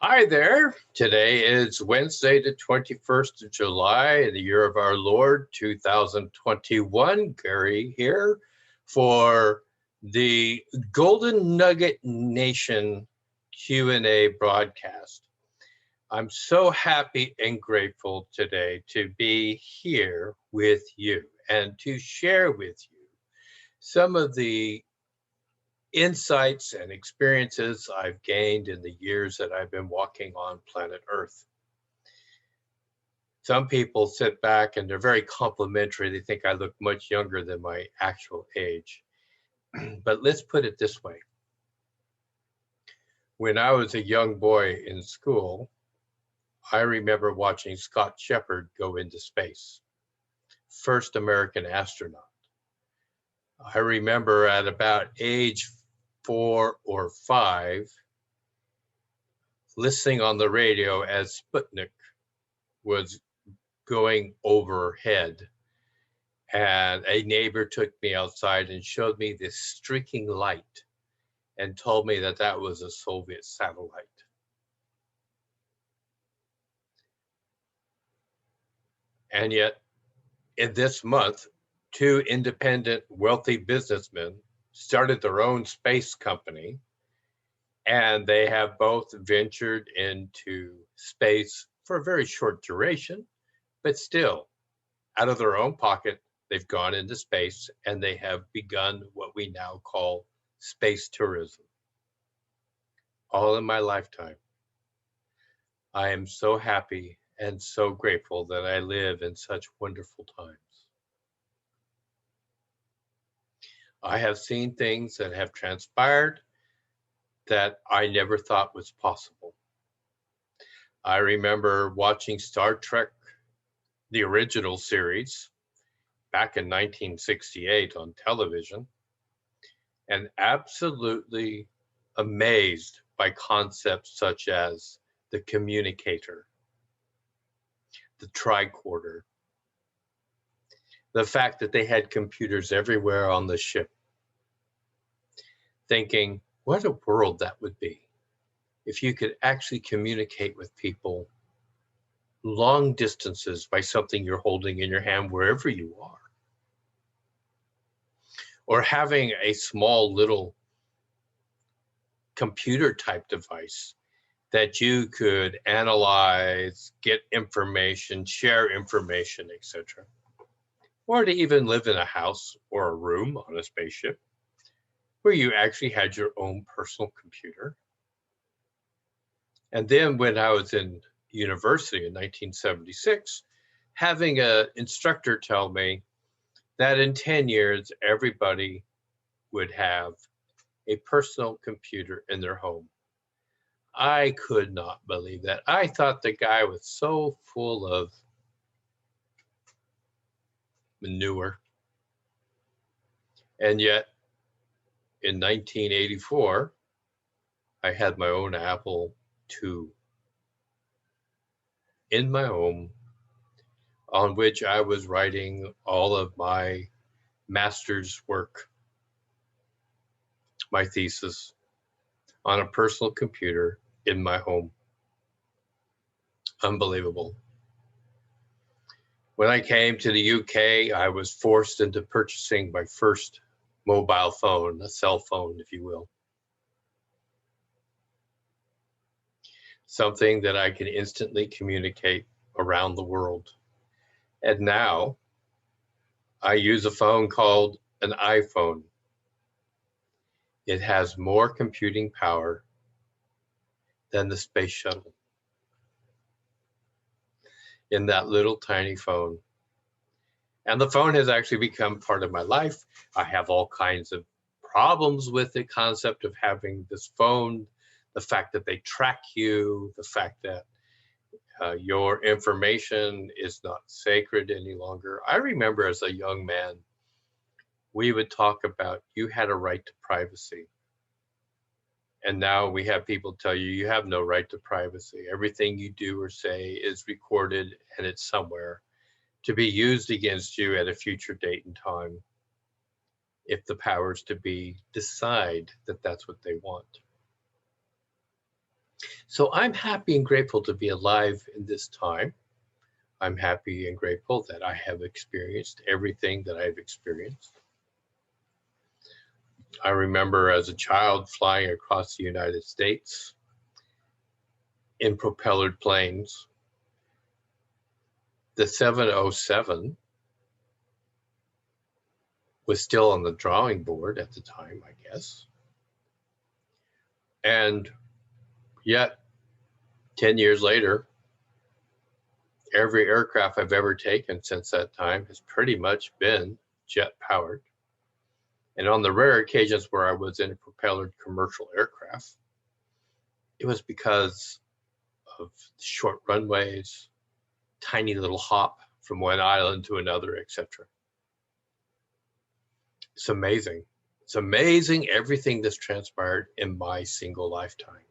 Hi there. Today is Wednesday, the 21st of July, in the year of our Lord, 2021. Gary here for the Golden Nugget Nation Q&A broadcast. I'm so happy and grateful today to be here with you and to share with you some of the insights and experiences I've gained in the years that I've been walking on planet Earth. Some people sit back and they're very complimentary. They think I look much younger than my actual age. But let's put it this way. When I was a young boy in school, I remember watching Scott Shepard go into space, first American astronaut. I remember at about age 4 or 5, listening on the radio as Sputnik was going overhead. And a neighbor took me outside and showed me this streaking light and told me that that was a Soviet satellite. And yet, in this month, 2 independent, wealthy businessmen started their own space company, and they have both ventured into space for a very short duration, but still, out of their own pocket, they've gone into space and they have begun what we now call space tourism. All in my lifetime. I am so happy and so grateful that I live in such wonderful times. I have seen things that have transpired that I never thought was possible. I remember watching Star Trek, the original series, back in 1968 on television, and absolutely amazed by concepts such as the communicator, the tricorder, the fact that they had computers everywhere on the ship, thinking, what a world that would be if you could actually communicate with people long distances by something you're holding in your hand wherever you are. Or having a small little computer type device that you could analyze, get information, share information, etc. Or to even live in a house or a room on a spaceship where you actually had your own personal computer. And then when I was in university in 1976, having an instructor tell me that in 10 years, everybody would have a personal computer in their home. I could not believe that. I thought the guy was so full of manure. And yet, in 1984, I had my own Apple II in my home, on which I was writing all of my master's work, my thesis, on a personal computer in my home. Unbelievable. When I came to the UK, I was forced into purchasing my first mobile phone, a cell phone, if you will. Something that I can instantly communicate around the world. And now I use a phone called an iPhone. It has more computing power than the space shuttle in that little tiny phone. And the phone has actually become part of my life. I have all kinds of problems with the concept of having this phone, the fact that they track you, the fact that your information is not sacred any longer. I remember as a young man, we would talk about you had a right to privacy. And now we have people tell you, you have no right to privacy. Everything you do or say is recorded and it's somewhere to be used against you at a future date and time if the powers to be decide that that's what they want. So I'm happy and grateful to be alive in this time. I'm happy and grateful that I have experienced everything that I've experienced. I remember as a child flying across the United States in propellered planes. The 707 was still on the drawing board at the time, I guess. And yet, 10 years later, every aircraft I've ever taken since that time has pretty much been jet powered. And on the rare occasions where I was in a propellered commercial aircraft, it was because of short runways, tiny little hop from one island to another, etc. It's amazing. It's amazing everything that's transpired in my single lifetime.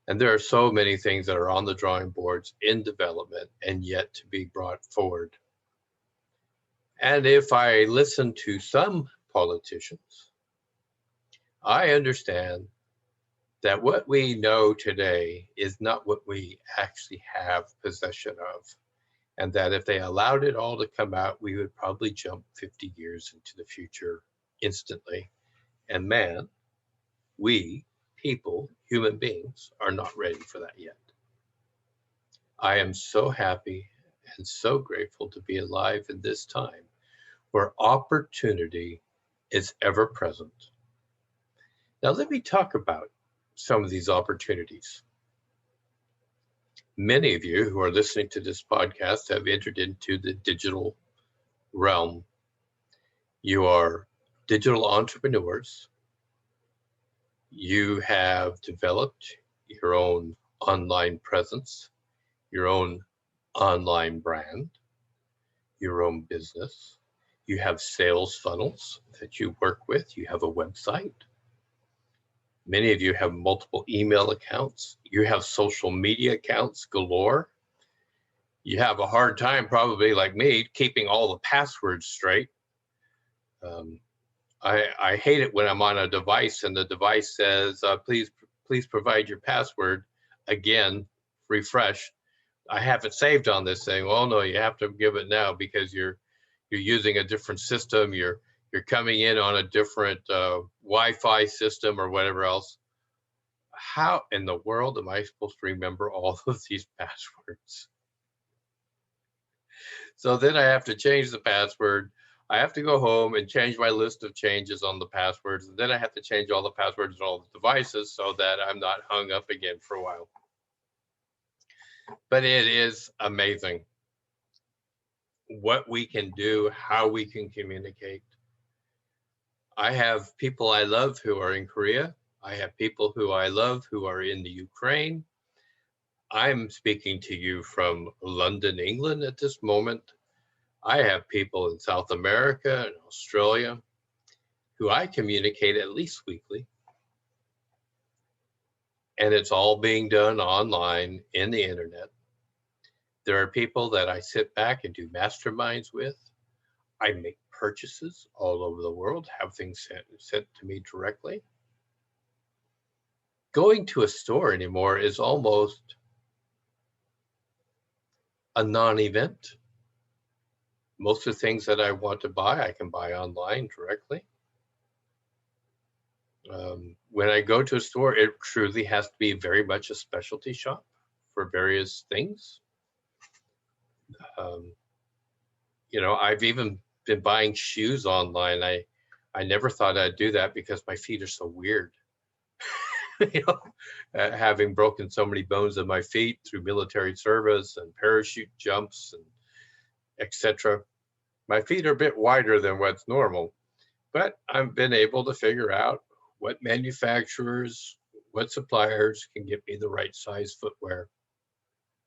And there are so many things that are on the drawing boards in development and yet to be brought forward. And if I listen to some politicians, I understand that what we know today is not what we actually have possession of. And that if they allowed it all to come out, we would probably jump 50 years into the future instantly. And man, we, people, human beings, are not ready for that yet. I am so happy and so grateful to be alive in this time where opportunity is ever present. Now, let me talk about some of these opportunities. Many of you who are listening to this podcast have entered into the digital realm. You are digital entrepreneurs. You have developed your own online presence, your own online brand, your own business. You have sales funnels that you work with. You have a website. Many of you have multiple email accounts. You have social media accounts galore. You have a hard time, probably like me, keeping all the passwords straight. I hate it when I'm on a device and the device says, please provide your password. Again, refresh. I have it saved on this thing. Well, no, you have to give it now because you're using a different system. You're coming in on a different Wi-Fi system or whatever else. How in the world am I supposed to remember all of these passwords? So then I have to change the password. I have to go home and change my list of changes on the passwords. And then I have to change all the passwords on all the devices so that I'm not hung up again for a while. But it is amazing what we can do, how we can communicate. I have people I love who are in Korea. I have people who I love who are in the Ukraine. I'm speaking to you from London, England at this moment. I have people in South America and Australia who I communicate at least weekly. And it's all being done online in the internet. There are people that I sit back and do masterminds with. I make purchases all over the world, have things sent to me directly. Going to a store anymore is almost a non-event. Most of the things that I want to buy, I can buy online directly. When I go to a store, it truly has to be very much a specialty shop for various things. I've even been buying shoes online. I never thought I'd do that because my feet are so weird. Having broken so many bones in my feet through military service and parachute jumps and etc. My feet are a bit wider than what's normal, but I've been able to figure out what manufacturers, what suppliers can get me the right size footwear,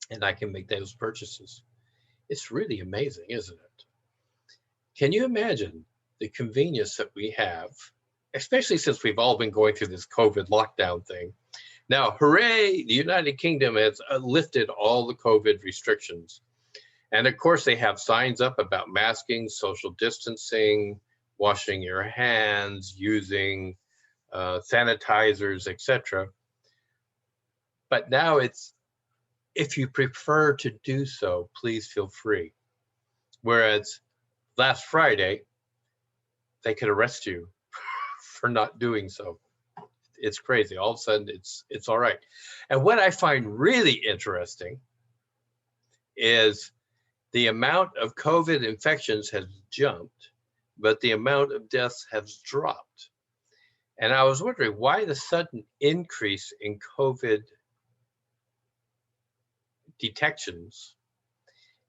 and I can make those purchases. It's really amazing, isn't it? Can you imagine the convenience that we have, especially since we've all been going through this COVID lockdown thing? Now, hooray, the United Kingdom has lifted all the COVID restrictions. And of course, they have signs up about masking, social distancing, washing your hands, using sanitizers, etc. But now it's, if you prefer to do so, please feel free. Whereas last Friday, they could arrest you for not doing so. It's crazy. All of a sudden, it's all right. And what I find really interesting is the amount of COVID infections has jumped, but the amount of deaths has dropped. And I was wondering why the sudden increase in COVID detections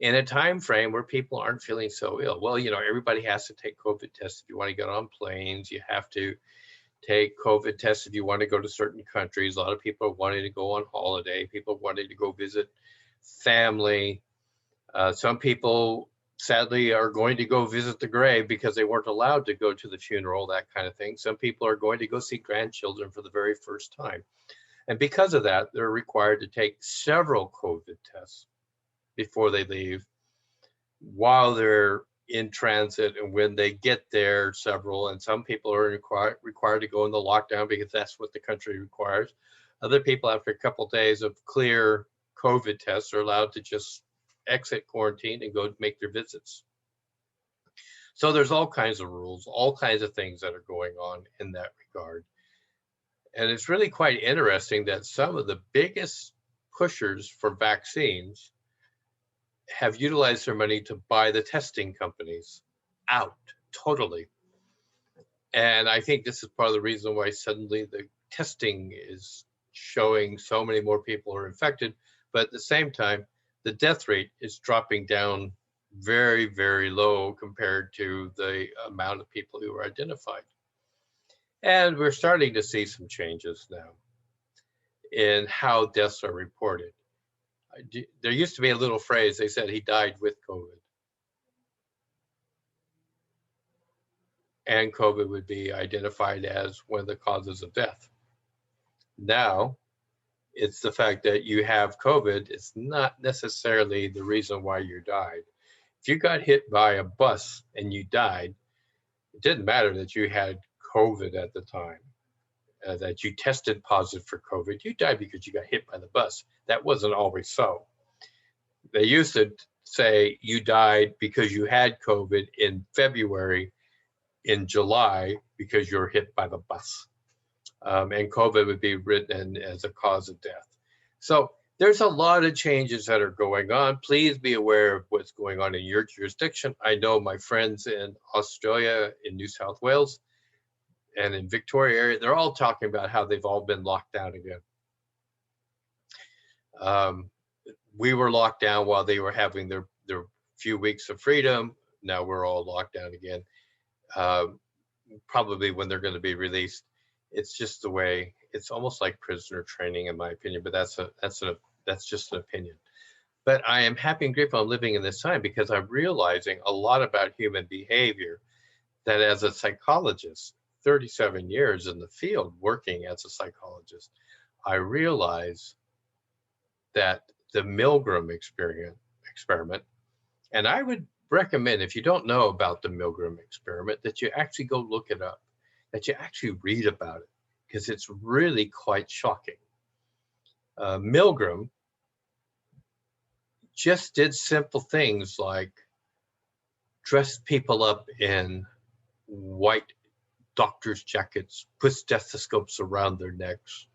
in a time frame where people aren't feeling so ill. Well, everybody has to take COVID tests if you want to get on planes. You have to take COVID tests if you want to go to certain countries. A lot of people are wanting to go on holiday. People are wanting to go visit family. Some people, sadly, are going to go visit the grave because they weren't allowed to go to the funeral, that kind of thing. Some people are going to go see grandchildren for the very first time. And because of that, they're required to take several COVID tests before they leave, while they're in transit, and when they get there, several. And some people are required to go into lockdown because that's what the country requires. Other people, after a couple of days of clear COVID tests, are allowed to just exit quarantine and go make their visits. So there's all kinds of rules, all kinds of things that are going on in that regard. And it's really quite interesting that some of the biggest pushers for vaccines have utilized their money to buy the testing companies out totally. And I think this is part of the reason why suddenly the testing is showing so many more people are infected. But at the same time, the death rate is dropping down very, very low compared to the amount of people who are identified. And we're starting to see some changes now in how deaths are reported. There used to be a little phrase, they said he died with COVID. And COVID would be identified as one of the causes of death. Now, it's the fact that you have COVID. It's not necessarily the reason why you died. If you got hit by a bus and you died, it didn't matter that you had COVID at the time, that you tested positive for COVID. You died because you got hit by the bus. That wasn't always so. They used to say you died because you had COVID in February, in July, because you're hit by the bus. And COVID would be written as a cause of death. So there's a lot of changes that are going on. Please be aware of what's going on in your jurisdiction. I know my friends in Australia, in New South Wales, and in Victoria area, they're all talking about how they've all been locked down again. We were locked down while they were having their few weeks of freedom. Now we're all locked down again. Probably when they're going to be released. It's just the way. It's almost like prisoner training, in my opinion. But that's just an opinion. But I am happy and grateful I'm living in this time, because I'm realizing a lot about human behavior. That as a psychologist, 37 years in the field working as a psychologist, I realize that the Milgram experiment, and I would recommend, if you don't know about the Milgram experiment, that you actually go look it up, that you actually read about it, because it's really quite shocking. Milgram just did simple things like dress people up in white doctor's jackets, put stethoscopes around their necks,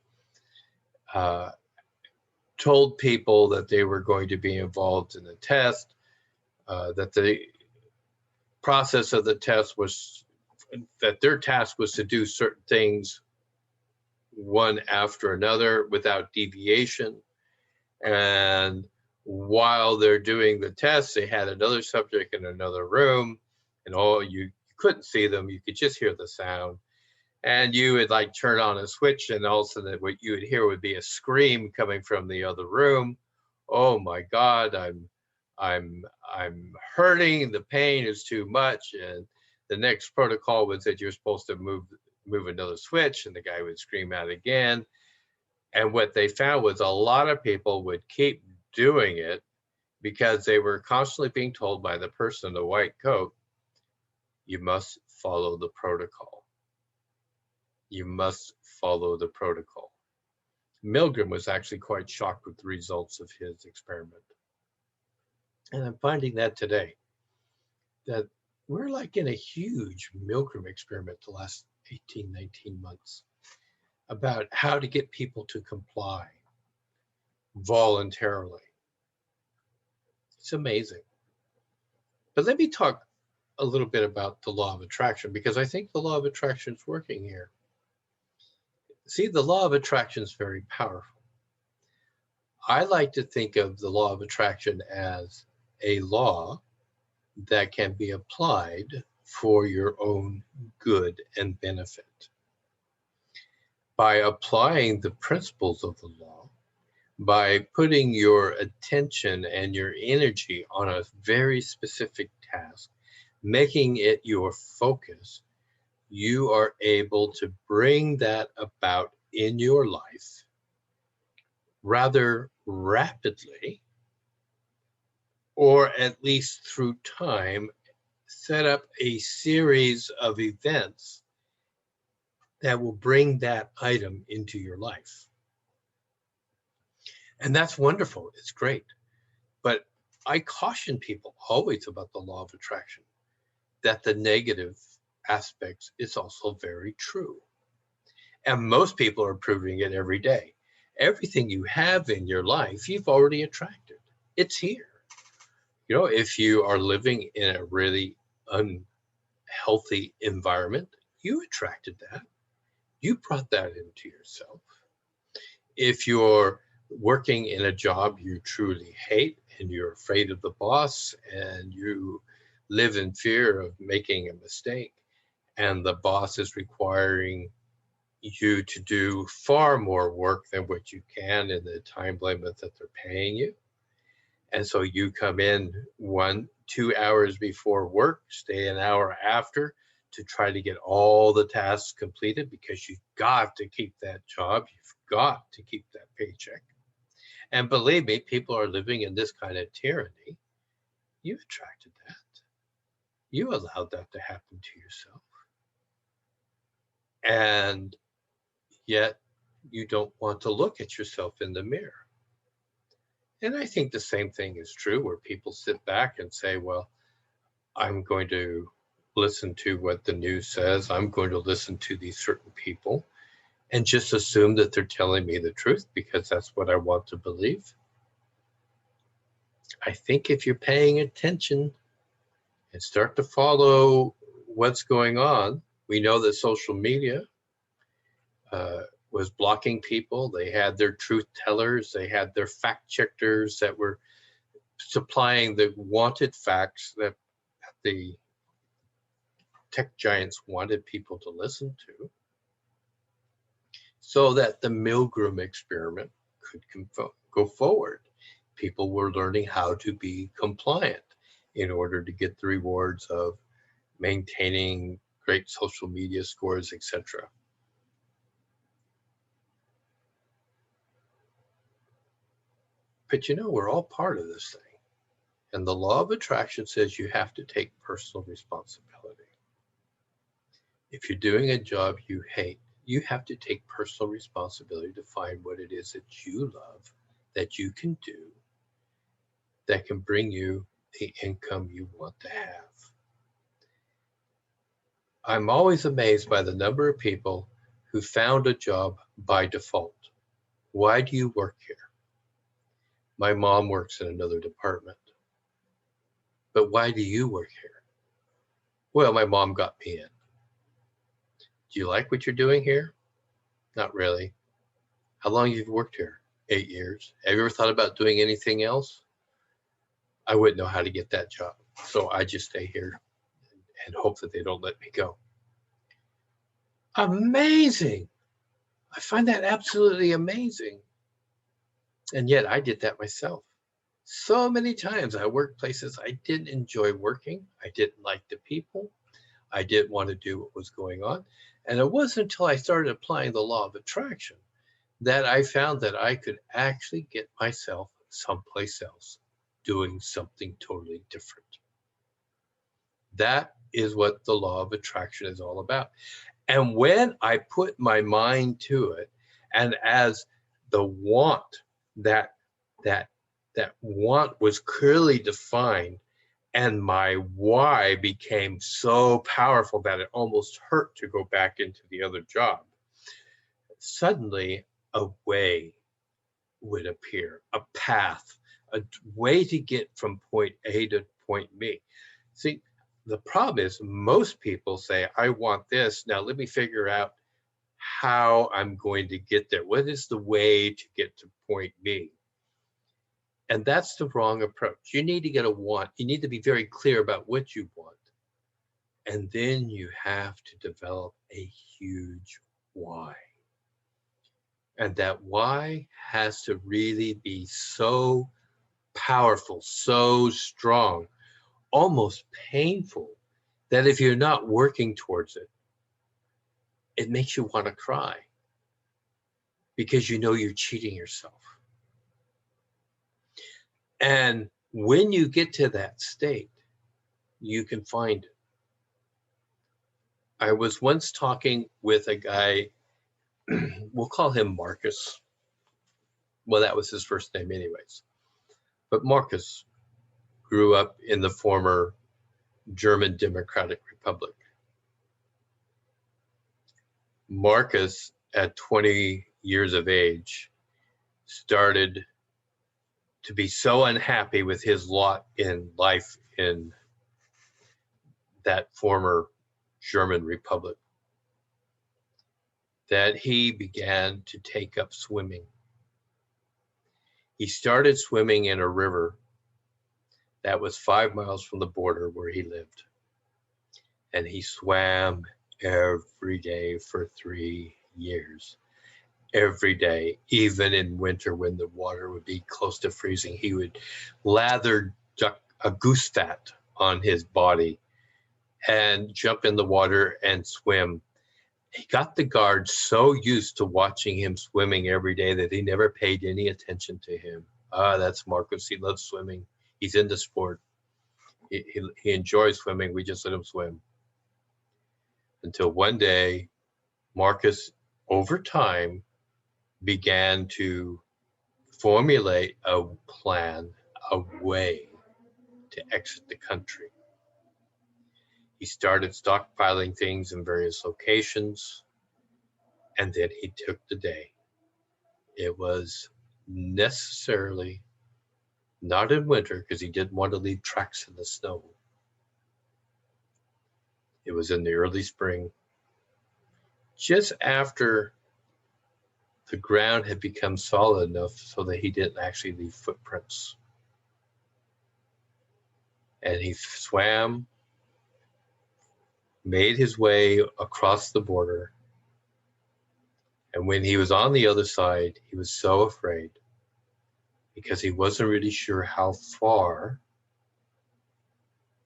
told people that they were going to be involved in the test, that the process of the test was that their task was to do certain things one after another without deviation. And while they're doing the test, they had another subject in another room, and you couldn't see them, you could just hear the sound. And you would like turn on a switch, and all of a sudden what you would hear would be a scream coming from the other room. Oh my God, I'm hurting, the pain is too much. And the next protocol was that you're supposed to move another switch, and the guy would scream out again. And what they found was a lot of people would keep doing it because they were constantly being told by the person in the white coat, you must follow the protocol. You must follow the protocol. Milgram was actually quite shocked with the results of his experiment. And I'm finding that today, that we're like in a huge Milgram experiment the last 18, 19 months about how to get people to comply voluntarily. It's amazing. But let me talk a little bit about the law of attraction, because I think the law of attraction is working here. See, the law of attraction is very powerful. I like to think of the law of attraction as a law that can be applied for your own good and benefit. By applying the principles of the law, by putting your attention and your energy on a very specific task, making it your focus, you are able to bring that about in your life rather rapidly, or at least through time, set up a series of events that will bring that item into your life. And that's wonderful. It's great. But I caution people always about the law of attraction, that the negative aspects is also very true. And most people are proving it every day. Everything you have in your life, you've already attracted. It's here. You know, if you are living in a really unhealthy environment, you attracted that. You brought that into yourself. If you're working in a job you truly hate and you're afraid of the boss and you live in fear of making a mistake and the boss is requiring you to do far more work than what you can in the time limit that they're paying you. And so you come in 1-2 hours before work, stay an hour after to try to get all the tasks completed because you've got to keep that job. You've got to keep that paycheck. And believe me, people are living in this kind of tyranny. You attracted that. You allowed that to happen to yourself. And yet you don't want to look at yourself in the mirror. And I think the same thing is true where people sit back and say, well, I'm going to listen to what the news says. I'm going to listen to these certain people and just assume that they're telling me the truth because that's what I want to believe. I think if you're paying attention and start to follow what's going on, we know that social media was blocking people. They had their truth tellers. They had their fact checkers that were supplying the wanted facts that the tech giants wanted people to listen to, so that the Milgram experiment could go forward. People were learning how to be compliant in order to get the rewards of maintaining great social media scores, etc. But you know, we're all part of this thing. And the law of attraction says you have to take personal responsibility. If you're doing a job you hate, you have to take personal responsibility to find what it is that you love, that you can do, that can bring you the income you want to have. I'm always amazed by the number of people who found a job by default. Why do you work here? My mom works in another department. But why do you work here? Well, my mom got me in. Do you like what you're doing here? Not really. How long have you worked here? 8 years. Have you ever thought about doing anything else? I wouldn't know how to get that job. So I just stay here and hope that they don't let me go. Amazing. I find that absolutely amazing. And yet I did that myself. So many times I worked places I didn't enjoy working. I didn't like the people. I didn't want to do what was going on. And it wasn't until I started applying the law of attraction that I found that I could actually get myself someplace else doing something totally different. That is what the law of attraction is all about. And when I put my mind to it, and as the want, that want was clearly defined, and my why became so powerful that it almost hurt to go back into the other job. Suddenly, a way would appear, a path, a way to get from point A to point B. See, the problem is most people say, I want this. Now let me figure out how I'm going to get there. What is the way to get to point B? And that's the wrong approach. You need to get a want. You need to be very clear about what you want. And then you have to develop a huge why. And that why has to really be so powerful, so strong, almost painful, that if you're not working towards it, it makes you want to cry because you know you're cheating yourself. And when you get to that state, you can find it. I was once talking with a guy, we'll call him Marcus. Well, that was his first name anyways. But Marcus grew up in the former German Democratic Republic. Marcus, at 20 years of age, started to be so unhappy with his lot in life in that former German Republic that he began to take up swimming. He started swimming in a river that was 5 miles from the border where he lived. And he swam every day for 3 years. Every day, even in winter when the water would be close to freezing, he would lather a goose fat on his body and jump in the water and swim. He got the guards so used to watching him swimming every day that he never paid any attention to him. That's Marcus. He loves swimming. He's into sport. He enjoys swimming. We just let him swim. Until one day, Marcus, over time, began to formulate a plan, a way to exit the country. He started stockpiling things in various locations, and then he took the day. It was necessarily not in winter because he didn't want to leave tracks in the snow. It was in the early spring, just after the ground had become solid enough so that he didn't actually leave footprints. And he swam, made his way across the border. And when he was on the other side, he was so afraid because he wasn't really sure how far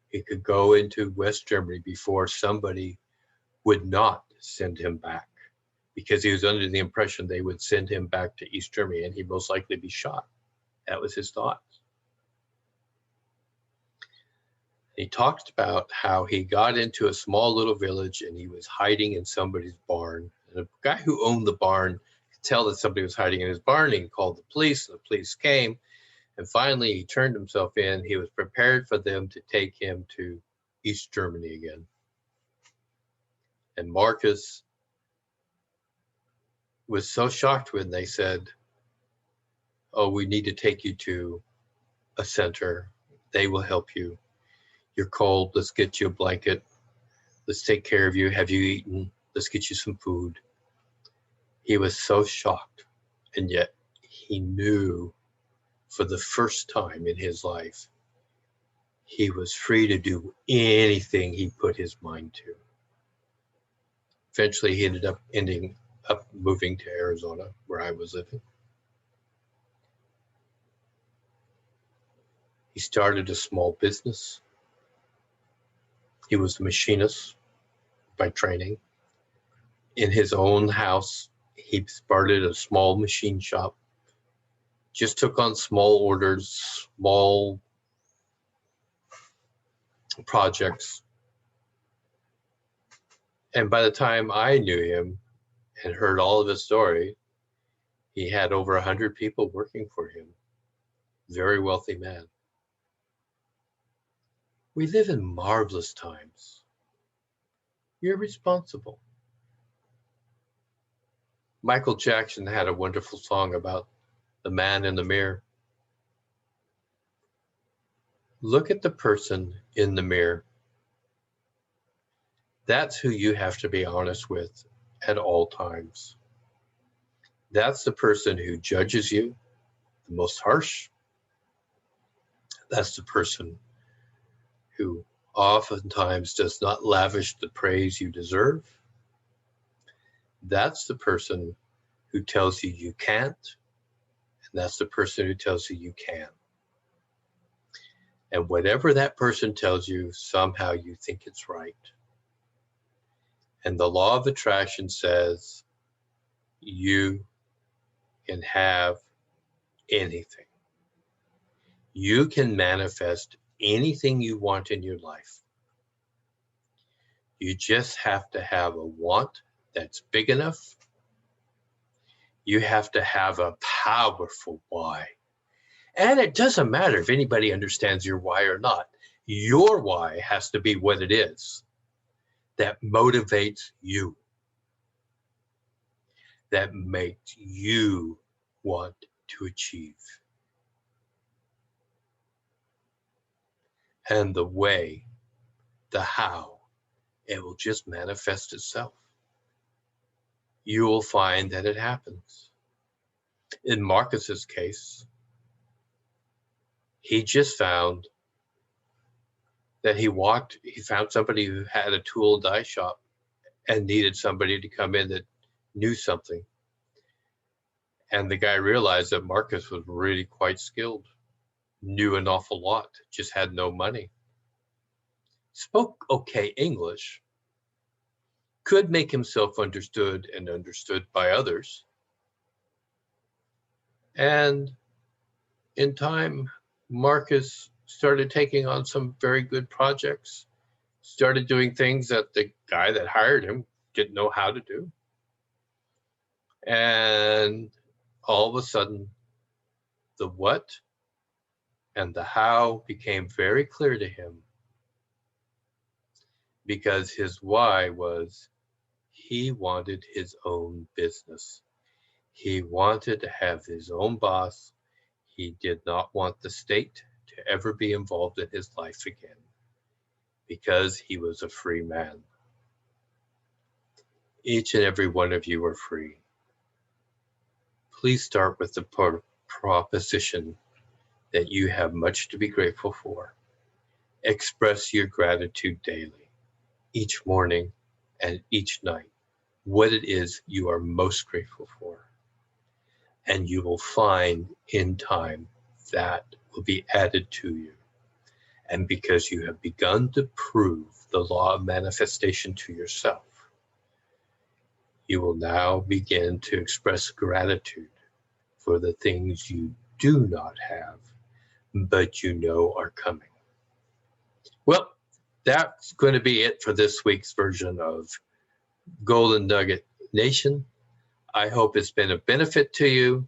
he could go into West Germany before somebody would not send him back, because he was under the impression they would send him back to East Germany and he'd most likely be shot. That was his thought. He talked about how he got into a small little village and he was hiding in somebody's barn. And the guy who owned the barn could tell that somebody was hiding in his barn, and he called the police. The police came, and finally he turned himself in. He was prepared for them to take him to East Germany again. And Marcus was so shocked when they said, "Oh, we need to take you to a center. They will help you. You're cold. Let's get you a blanket. Let's take care of you. Have you eaten? Let's get you some food." He was so shocked, and yet he knew for the first time in his life, he was free to do anything he put his mind to. Eventually, he ended up moving to Arizona, where I was living. He started a small business. He was a machinist by training. In his own house, he started a small machine shop, just took on small orders, small projects. And by the time I knew him and heard all of his story, He had over 100 people working for him. Very wealthy man. We live in marvelous times. You're responsible. Michael Jackson had a wonderful song about the man in the mirror. Look at the person in the mirror. That's who you have to be honest with at all times. That's the person who judges you the most harsh. That's the person who oftentimes does not lavish the praise you deserve. That's the person who tells you you can't, and that's the person who tells you you can. And whatever that person tells you, somehow you think it's right. And the law of attraction says you can have anything. You can manifest anything you want in your life. You just have to have a want that's big enough. You have to have a powerful why. And it doesn't matter if anybody understands your why or not. Your why has to be what it is that motivates you, that makes you want to achieve. And the way, the how, it will just manifest itself. You will find that it happens. In Marcus's case, he just found that he found somebody who had a tool and die shop and needed somebody to come in that knew something. And the guy realized that Marcus was really quite skilled, knew an awful lot, just had no money. Spoke okay English, could make himself understood and understood by others. And in time, Marcus started taking on some very good projects, started doing things that the guy that hired him didn't know how to do. And all of a sudden, the what and the how became very clear to him, because his why was he wanted his own business. He wanted to have his own boss. He did not want the state to ever be involved in his life again, because he was a free man. Each and every one of you are free. Please start with the proposition that you have much to be grateful for. Express your gratitude daily, each morning and each night, what it is you are most grateful for. And you will find in time that will be added to you. And because you have begun to prove the law of manifestation to yourself, you will now begin to express gratitude for the things you do not have, but you know are coming. Well, that's going to be it for this week's version of Golden Nugget Nation. I hope it's been a benefit to you.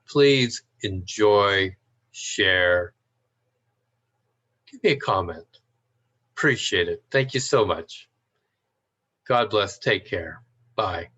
Please enjoy, share, give me a comment. Appreciate it. Thank you so much. God bless. Take care. Bye.